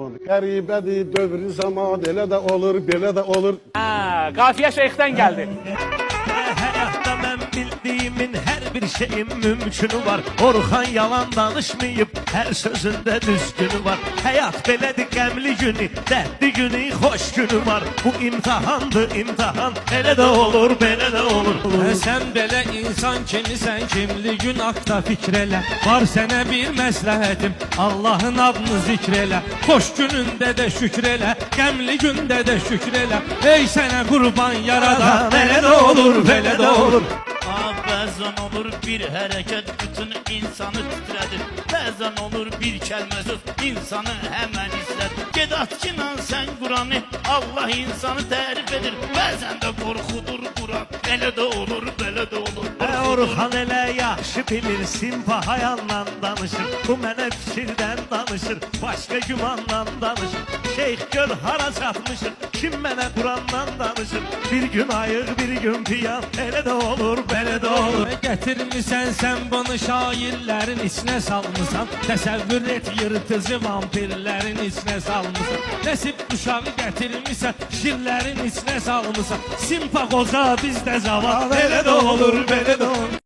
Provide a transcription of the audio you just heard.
zaman. Qəribədir dövr zaman, elə də olur, belə də olur. Ha, Qafiyə şeyxdən geldi. Həyatda mən bildiyimin hər bir şeyin mümkünü var. Orxan yalan danışmayıb, hər sözündə düzgünü var. Həyat belədir, qəmli günü, dərdli günü, xoş günü var. Bu imtahandır, imtahan, elə də olur, belə də olur. Sən belə insan kimisən, kimli gün haqda fikr elə. Var sənə bir məsləhətim, Allahın adını zikr elə. Xoş günündə də şükür elə, qəmli gündə də şükür elə. Ey sənə qurban yaradan, Belə də olur, belə də olur. Bəzən olur bir hərəkət bütün insanı titrədir. Bəzən olur bir kəlmə söz insanı həmən izlədir. Ged atçınan sən Quranı, Allah insanı tərif edir. Bəzən də qorxudur Quran, belə də olur, belə də olur. Orxan elə yaxşı bilir, simpahayanla danışır. Bu mənə fikirdən danışır, başqa gümanla danışır. Şeyx gör hara çatmışır, kim mənə Qurandan danışır. Bir gün ayıq, bir gün piyan, elə də olur, belə də olur. Gətirmisən sən bunu şairlərin içinə salmısan. Təsəvvür et yırtıcı vampirlərin içinə salmısan. Nəsib uşağı gətirmisən şirlərin içinə salmısan. Simpa qoca bizdə zaval, Belə də olur, belə də olur.